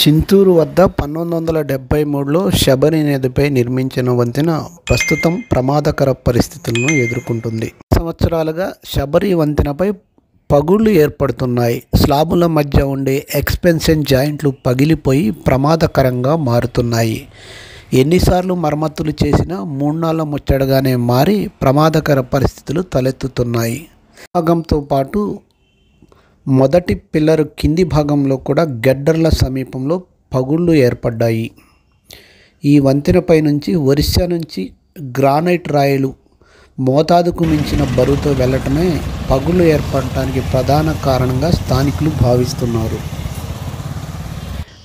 చింతూరు వద్ద 1973లో శబరి నదిపై నిర్మించిన వంతెన ప్రస్తుతం ప్రమాదకర పరిస్థితులను ఎదుర్కొంటుంది. సంవత్సరాలుగా శబరి వంతెనపై పగుళ్లు ఏర్పడుతున్నాయి. స్లాబుల మధ్య ఉండే ఎక్స్పెన్షన్ జాయింట్లు పగిలిపోయి ప్రమాదకరంగా మారుతున్నాయి. ఎన్నిసార్లు మరమ్మతులు చేసినా మూన్నాళ్ల ముచ్చటగానే మారి ప్రమాదకర పరిస్థితులు తలెత్తుతున్నాయి. భాగంతో పాటు మొదటి పిల్లరు కింది భాగంలో కూడా గెడ్డర్ల సమీపంలో పగుళ్లు ఏర్పడ్డాయి. ఈ వంతెనపై నుంచి ఒరిస్సా నుంచి గ్రానైట్ రాయిలు మోతాదుకు మించిన బరువుతో వెళ్లటమే పగుళ్లు ఏర్పడటానికి ప్రధాన కారణంగా స్థానికులు భావిస్తున్నారు.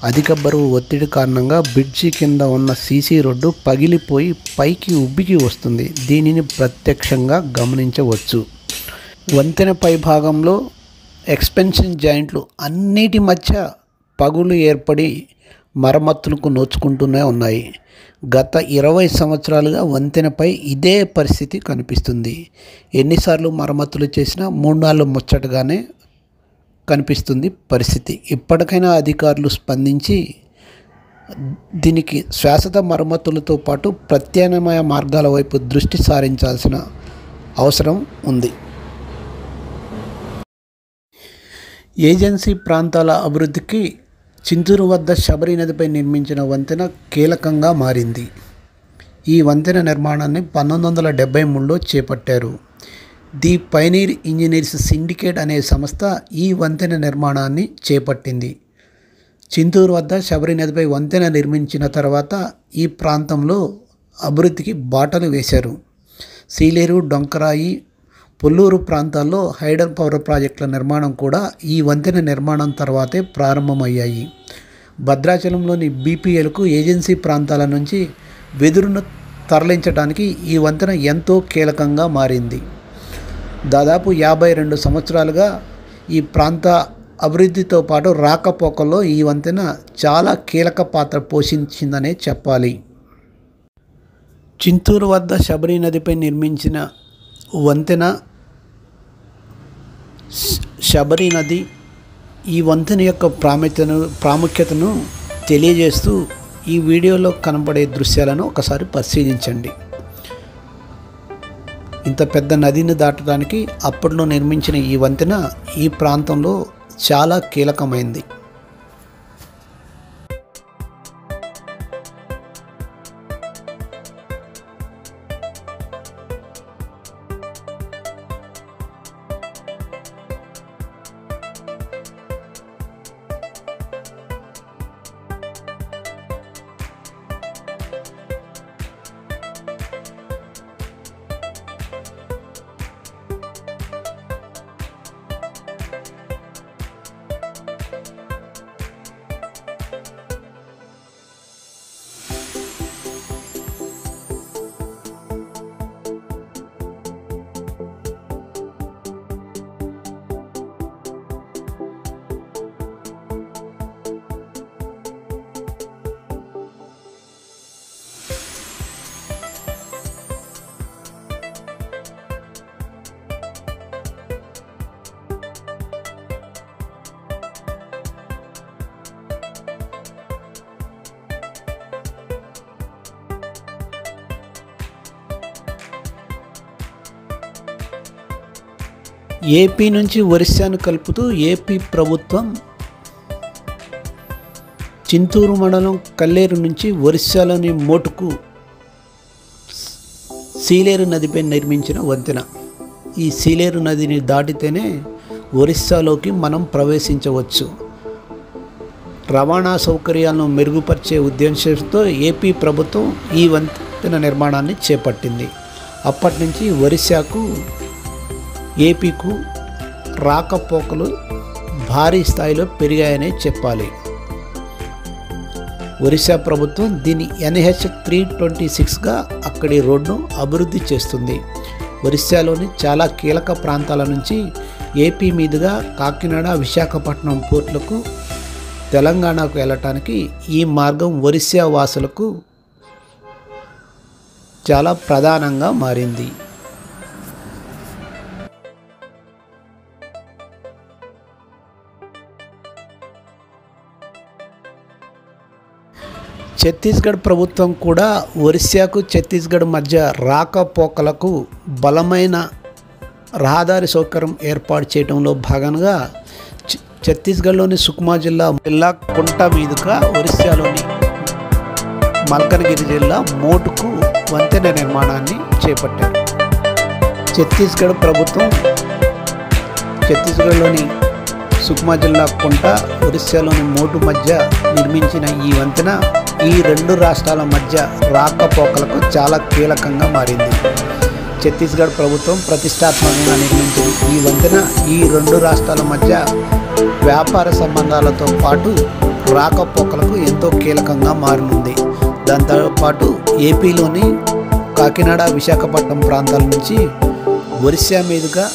అధిక బరువు ఒత్తిడి కారణంగా బ్రిడ్జి కింద ఉన్న సీసీ రోడ్డు పగిలిపోయి పైకి ఉబ్బికి వస్తుంది. దీనిని ప్రత్యక్షంగా గమనించవచ్చు. వంతెన పై భాగంలో ఎక్స్పెన్షన్ జాయింట్లు అన్నిటి మధ్య పగుళ్లు ఏర్పడి మరమ్మతులకు నోచుకుంటూనే ఉన్నాయి. గత 20 సంవత్సరాలుగా వంతెనపై ఇదే పరిస్థితి కనిపిస్తుంది. ఎన్నిసార్లు మరమ్మతులు చేసినా మూన్నాళ్లు ముచ్చటగానే కనిపిస్తుంది పరిస్థితి. ఇప్పటికైనా అధికారులు స్పందించి దీనికి శాశ్వత మరమ్మతులతో పాటు ప్రత్యామ్నాయ మార్గాల వైపు దృష్టి సారించాల్సిన అవసరం ఉంది. ఏజెన్సీ ప్రాంతాల అభివృద్ధికి చింతూరు వద్ద శబరి నదిపై నిర్మించిన వంతెన కీలకంగా మారింది. ఈ వంతెన నిర్మాణాన్ని 1973లో చేపట్టారు. ది పైనీర్ ఇంజనీర్స్ సిండికేట్ అనే సంస్థ ఈ వంతెన నిర్మాణాన్ని చేపట్టింది. చింతూరు వద్ద శబరి నదిపై వంతెన నిర్మించిన తర్వాత ఈ ప్రాంతంలో అభివృద్ధికి బాటలు వేశారు. సీలేరు, డొంకరాయి, పొల్లూరు ప్రాంతాల్లో హైడల్ పవర్ ప్రాజెక్టుల నిర్మాణం కూడా ఈ వంతెన నిర్మాణం తర్వాతే ప్రారంభమయ్యాయి. భద్రాచలంలోని బీపీఎల్కు ఏజెన్సీ ప్రాంతాల నుంచి వెదురును తరలించడానికి ఈ వంతెన ఎంతో కీలకంగా మారింది. దాదాపు 52 సంవత్సరాలుగా ఈ ప్రాంత అభివృద్ధితో పాటు రాకపోకల్లో ఈ వంతెన చాలా కీలక పాత్ర పోషించిందనే చెప్పాలి. చింతూరు వద్ద శబరి నదిపై నిర్మించిన వంతెన శబరి నది ఈ వంతెన యొక్క ప్రాముఖ్యతను తెలియజేస్తూ ఈ వీడియోలో కనబడే దృశ్యాలను ఒకసారి పరిశీలించండి. ఇంత పెద్ద నదిని దాటడానికి అప్పట్లో నిర్మించిన ఈ వంతెన ఈ ప్రాంతంలో చాలా కీలకమైంది. ఏపీ నుంచి ఒరిస్సాను కలుపుతూ ఏపీ ప్రభుత్వం చింతూరు మండలం కల్లేరు నుంచి ఒరిస్సాలోని మోటుకు సీలేరు నదిపై నిర్మించిన వంతెన. ఈ సీలేరు నదిని దాటితేనే ఒరిస్సాలోకి మనం ప్రవేశించవచ్చు. రవాణా సౌకర్యాలను మెరుగుపరిచే ఉద్దేశంతో ఏపీ ప్రభుత్వం ఈ వంతెన నిర్మాణాన్ని చేపట్టింది. అప్పటి నుంచి ఒరిస్సాకు ఏపీకు రాకపోకలు భారీ స్థాయిలో పెరిగాయనే చెప్పాలి. ఒరిస్సా ప్రభుత్వం దీన్ని NH 326గా అక్కడి రోడ్ను అభివృద్ధి చేస్తుంది. ఒరిస్సాలోని చాలా కీలక ప్రాంతాల నుంచి ఏపీ మీదుగా కాకినాడ, విశాఖపట్నం పోర్టులకు తెలంగాణకు వెళ్ళటానికి ఈ మార్గం ఒరిస్సా వాసులకు చాలా ప్రధానంగా మారింది. ఛత్తీస్గఢ్ ప్రభుత్వం కూడా ఒరిస్సాకు ఛత్తీస్గఢ్ మధ్య రాకపోకలకు బలమైన రహదారి సౌకర్యం ఏర్పాటు చేయడంలో భాగంగా ఛత్తీస్గఢ్లోని సుక్మా జిల్లా కుంట మీదుగా ఒరిస్సాలోని మల్కనగిరి జిల్లా మోటుకు వంతెన నిర్మాణాన్ని చేపట్టారు. ఛత్తీస్గఢ్ ప్రభుత్వం ఛత్తీస్గఢ్లోని సుక్మా జిల్లా కుంట, ఒరిస్సాలోని మోటు మధ్య నిర్మించిన ఈ వంతెన ఈ రెండు రాష్ట్రాల మధ్య రాకపోకలకు చాలా కీలకంగా మారింది. ఛత్తీస్గఢ్ ప్రభుత్వం ప్రతిష్టాత్మకంగా నిర్మించిన ఈ వంతెన ఈ రెండు రాష్ట్రాల మధ్య వ్యాపార సంబంధాలతో పాటు రాకపోకలకు ఎంతో కీలకంగా మారనుంది. దాంతోపాటు ఏపీలోని కాకినాడ, విశాఖపట్నం ప్రాంతాల నుంచి ఒరిస్సా మీదుగా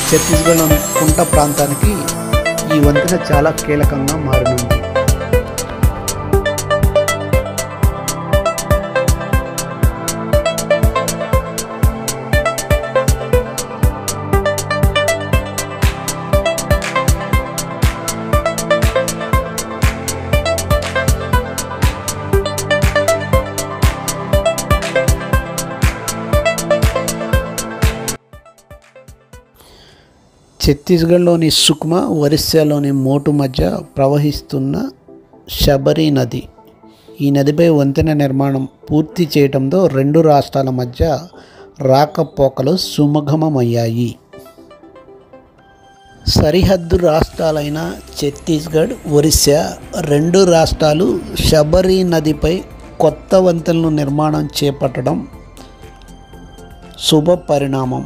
ఛత్తీస్గఢ్లోని కుంట ప్రాంతానికి ఈ వంతెన చాలా కీలకంగా మారనుంది. ఛత్తీస్గఢ్లోని సుక్మా, ఒరిస్సాలోని మోటు మధ్య ప్రవహిస్తున్న శబరి నది. ఈ నదిపై వంతెన నిర్మాణం పూర్తి చేయడంతో రెండు రాష్ట్రాల మధ్య రాకపోకలు సుమగమమయ్యాయి. సరిహద్దు రాష్ట్రాలైన ఛత్తీస్గఢ్, ఒరిస్సా రెండు రాష్ట్రాలు శబరి నదిపై కొత్త వంతెనలు నిర్మాణం చేపట్టడం శుభ పరిణామం.